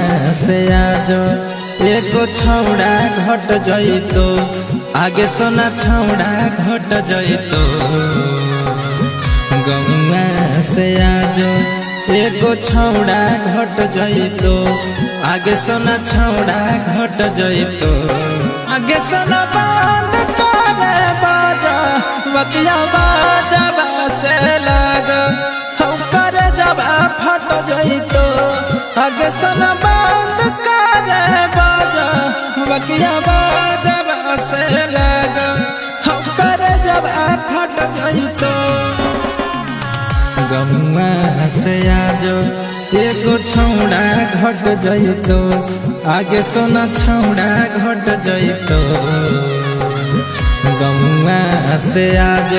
से आज एगो छौड़ा घट जइतो आगे सोना छौड़ा घट जइतो गौआ से आज एगो छौड़ा घट जइतो आगे सोना छौड़ा घट जइतो आगे सोना बंद करे बाजा बतिया बाजा से लग हम करे जब फट जइतो आगे सोना बंद करे बाजा बतिया बाजा से लग हम करे जब फट जइतो गौआ से आज एगो छौड़ा घट जइतो आगे सोना छौड़ा घट जइतो गौआ से आज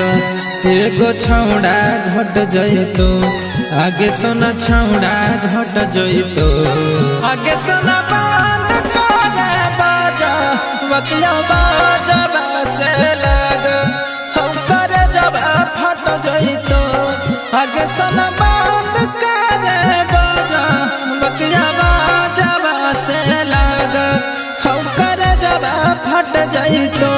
एगो छौड़ा घट जइतो आगे सोना छौड़ा घट जइतो आगे सोना बंद करे बाजा बतिया बाजा से लग हम करे जब फट जइतो आगे सोना बंद करे बाजा बतिया बाजा से लग हम करे जब फट जइतो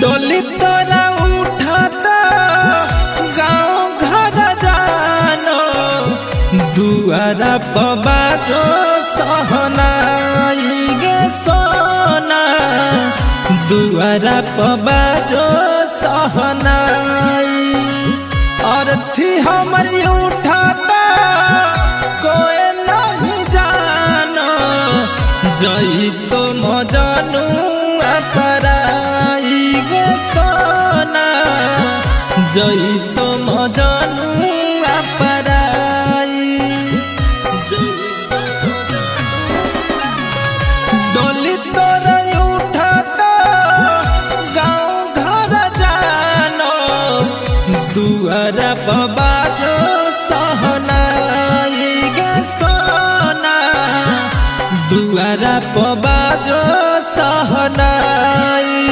डोली तोरा उठाता गाँव घर जानो दुआरा पबा जो सहनाई गे सोना दुआरा पबा जो सहनाई और थी हमारी उठाता कोई नहीं जानो जई तो मजानू अपराई गे सोना जई तो मजानू अपराई डोली तोरा उठाता गाँव घर जानो दुआरा पबा जो सहनाई गे सोना दुआरा पबा जो सहनाई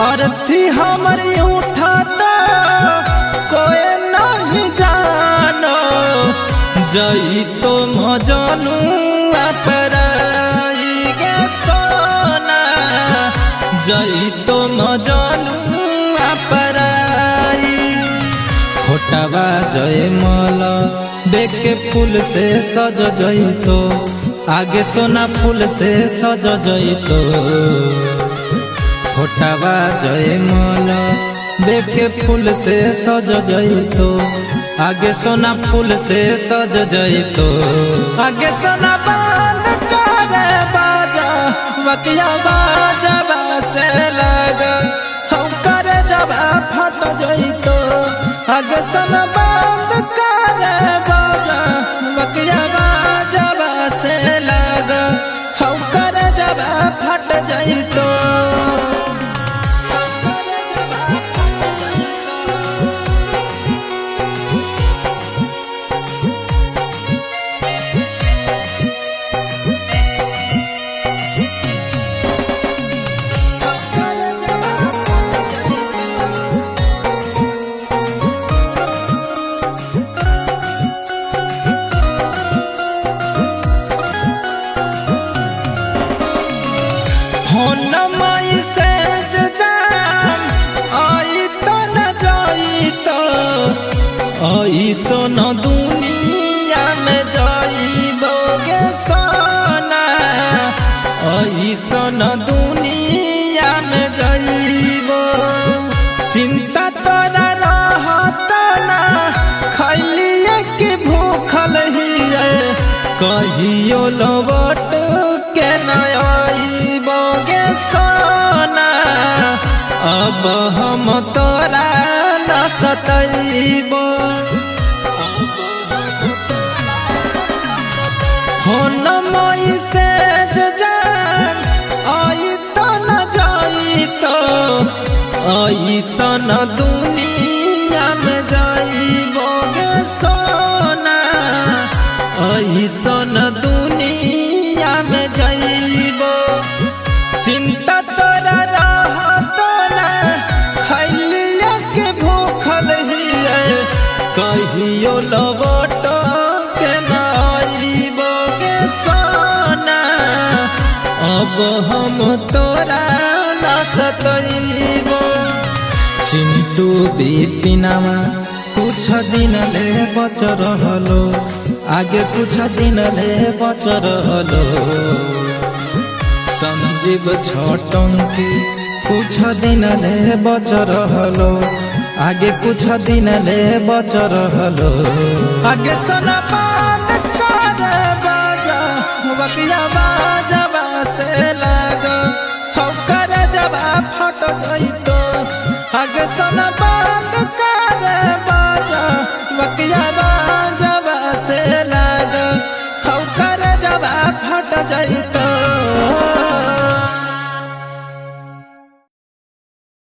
और थी हमारी उठाता कोई नहीं जानो जई तो मजानू अपराई गे सोना जई तो मजानू अपराई फोटवा जय मल देख के फूल से सज जइतो आगे सोना फूल से सज जइतो फोटवा जय मल देख के फूल से सज जइतो आगे सोना फूल से सज जइतो आगे सोना बंद करे बाजा बतिया बाजा से लग हम करे जब फट जइतो आगे सोना बंद करे बाजा बतिया बाजा से लग हम करे जब फट जइतो सोना दुनिया में जाइबोगे सोना सोना दुनिया में जाइबो चिंता तोरा रहत ना खैलिए कि भूखल हिए कहियो लौट के न आइबोगे सोना अब हम तोरा न सतैबो हो न मई से जा सन दुनिया में जाइबोगे सोना, ऐसन दुनिया में जाइबो। चिंता तोरा रहतो ना, खैलिया के भूखल हिए, कहियो लौटो के ना आइबोगे सोना। अब हम तोरा ना सतइबो। चिंटू बिपिनवा कुछ दिन ले बच रहलो, आगे कुछ दिन ले बच रहलो। संजीव छोटंकी कुछ दिन ले बच रहलो, आगे कुछ दिन ले बच रहलो। आगे सोना बात करे बाजा, बकिया बाजवा से लागो, हो करे जवा फट जइतो। आगे सोना बात करे बाजा, बकिया